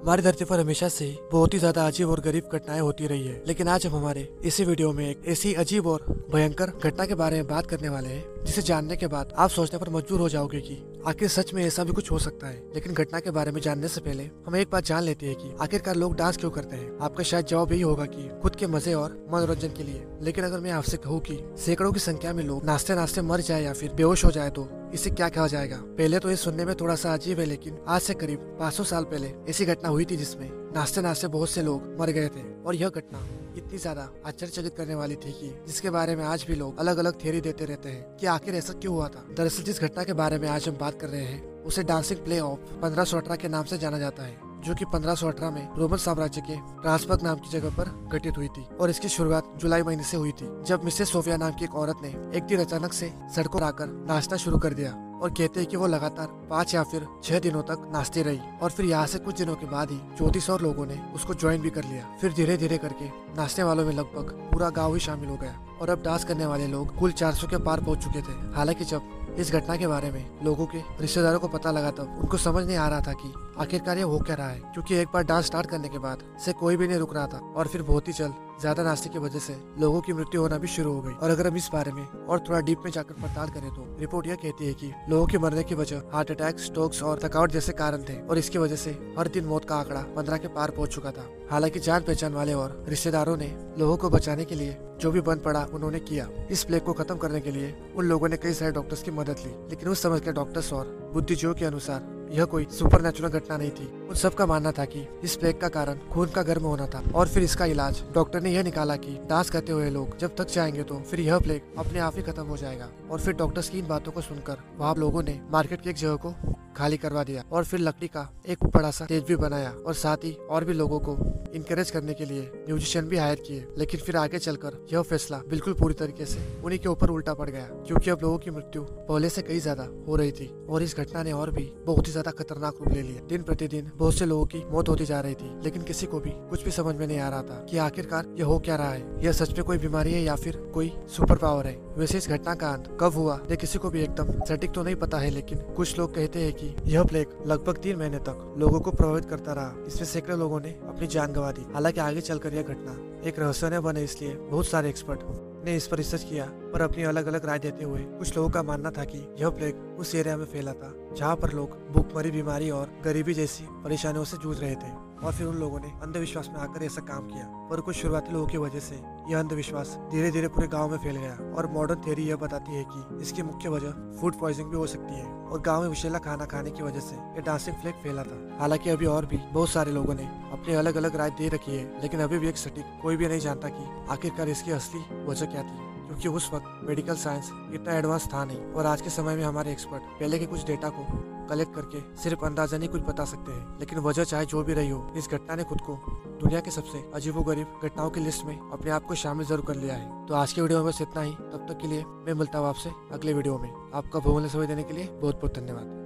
हमारी धरती पर हमेशा से बहुत ही ज्यादा अजीब और गरीब घटनाएं होती रही है, लेकिन आज हम हमारे इसी वीडियो में एक ऐसी अजीब और भयंकर घटना के बारे में बात करने वाले हैं जिसे जानने के बाद आप सोचने पर मजबूर हो जाओगे कि आखिर सच में ऐसा भी कुछ हो सकता है। लेकिन घटना के बारे में जानने से पहले हम एक बात जान लेते हैं कि आखिरकार लोग डांस क्यों करते हैं। आपका शायद जवाब यही होगा कि खुद के मजे और मनोरंजन के लिए। लेकिन अगर मैं आपसे कहूँ कि सैकड़ों की संख्या में लोग नाचते नाचते मर जाए या फिर बेहोश हो जाए तो इसे क्या कहा जाएगा। पहले तो ये सुनने में थोड़ा सा अजीब है, लेकिन आज से करीब 500 साल पहले ऐसी घटना हुई थी जिसमें नाचते नाचते बहुत से लोग मर गए थे। और यह घटना इतनी ज्यादा आश्चर्यचकित करने वाली थी कि जिसके बारे में आज भी लोग अलग अलग थ्योरी देते रहते हैं कि आखिर ऐसा क्यों हुआ था। दरअसल जिस घटना के बारे में आज हम बात कर रहे हैं उसे डांसिंग प्ले ऑफ 1518 के नाम से जाना जाता है, जो कि 1518 में रोमन साम्राज्य के ट्रांसपग नाम की जगह पर घटित हुई थी। और इसकी शुरुआत जुलाई महीने से हुई थी, जब मिसेस सोफिया नाम की एक औरत ने एक दिन अचानक से सड़कों पर आकर नाचना शुरू कर दिया। और कहते हैं कि वो लगातार 5 या फिर 6 दिनों तक नाचती रही। और फिर यहाँ से कुछ दिनों के बाद ही 34 और लोगों ने उसको ज्वाइन भी कर लिया। फिर धीरे धीरे करके नाचने वालों में लगभग पूरा गाँव ही शामिल हो गया और अब डांस करने वाले लोग कुल 400 के पार पहुंच चुके थे। हालांकि जब इस घटना के बारे में लोगों के रिश्तेदारों को पता लगा तब उनको समझ नहीं आ रहा था कि आखिरकार ये हो क्या रहा है, क्योंकि एक बार डांस स्टार्ट करने के बाद से कोई भी नहीं रुक रहा था। और फिर बहुत ही जल्द ज्यादा नाचने की वजह से लोगों की मृत्यु होना भी शुरू हो गई। और अगर हम इस बारे में और थोड़ा डीप में जाकर पड़ताल करें तो रिपोर्ट यह कहती है कि लोगों के मरने की वजह हार्ट अटैक, स्ट्रोक्स और थकावट जैसे कारण थे। और इसकी वजह से हर दिन मौत का आंकड़ा 15 के पार पहुंच चुका था। हालांकि जान पहचान वाले और रिश्तेदारों ने लोगों को बचाने के लिए जो भी बन पड़ा उन्होंने किया। इस प्लेग को खत्म करने के लिए उन लोगों ने कई सारे डॉक्टर्स की मदद ली, लेकिन उस समय के डॉक्टर्स और बुद्धिजीवियों के अनुसार यह कोई सुपर नेचुरल घटना नहीं थी। उन सबका मानना था कि इस प्लेग का कारण खून का गर्म होना था। और फिर इसका इलाज डॉक्टर ने यह निकाला कि डांस करते हुए लोग जब थक जाएंगे तो फिर यह प्लेग अपने आप ही खत्म हो जाएगा। और फिर डॉक्टर्स की इन बातों को सुनकर वहाँ लोगों ने मार्केट की एक जगह को खाली करवा दिया और फिर लकड़ी का एक बड़ा सा स्टेज भी बनाया और साथ ही और भी लोगों को इनकरेज करने के लिए म्यूजिशियन भी हायर किए। लेकिन फिर आगे चलकर यह फैसला बिल्कुल पूरी तरीके से उन्हीं के ऊपर उल्टा पड़ गया, क्योंकि अब लोगों की मृत्यु पहले से कई ज्यादा हो रही थी। और इस घटना ने और भी बहुत ही ज्यादा खतरनाक रूप ले लिया। दिन प्रतिदिन बहुत से लोगों की मौत होती जा रही थी, लेकिन किसी को भी कुछ भी समझ में नहीं आ रहा था कि आखिरकार यह हो क्या रहा है। यह सच में कोई बीमारी है या फिर कोई सुपर पावर है। वैसे इस घटना का अंत कब हुआ ये किसी को भी एकदम सटीक तो नहीं पता है, लेकिन कुछ लोग कहते हैं कि यह प्लेग लगभग 3 महीने तक लोगों को प्रभावित करता रहा। इसमें सैकड़ों लोगों ने अपनी जान गंवा दी। हालांकि आगे चलकर यह घटना एक रहस्यमय बने, इसलिए बहुत सारे एक्सपर्ट ने इस पर रिसर्च किया। पर अपनी अलग अलग राय देते हुए कुछ लोगों का मानना था कि यह प्लेग उस एरिया में फैला था जहाँ पर लोग भूखमरी, बीमारी और गरीबी जैसी परेशानियों से जूझ रहे थे। और फिर उन लोगों ने अंधविश्वास में आकर ऐसा काम किया। पर कुछ शुरुआती लोगों की वजह से यह अंधविश्वास धीरे धीरे पूरे गांव में फैल गया। और मॉडर्न थ्योरी यह बताती है कि इसकी मुख्य वजह फूड पॉइजनिंग भी हो सकती है और गांव में विषैला खाना खाने की वजह से यह डांसिंग प्लेग फैला था। हालांकि अभी और भी बहुत सारे लोगों ने अपनी अलग अलग राय दे रखी है, लेकिन अभी भी एक सटीक कोई भी नहीं जानता कि आखिरकार इसकी असली वजह क्या थी, क्योंकि उस वक्त मेडिकल साइंस इतना एडवांस था नहीं। और आज के समय में हमारे एक्सपर्ट पहले के कुछ डेटा को कलेक्ट करके सिर्फ अंदाजा नहीं कुछ बता सकते हैं। लेकिन वजह चाहे जो भी रही हो, इस घटना ने खुद को दुनिया के सबसे अजीबोगरीब घटनाओं की लिस्ट में अपने आप को शामिल जरूर कर लिया है। तो आज के वीडियो में बस इतना ही। तब तक के लिए मैं मिलता हूँ आपसे अगले वीडियो में। आपका बहुमूल्य समय देने के लिए बहुत बहुत धन्यवाद।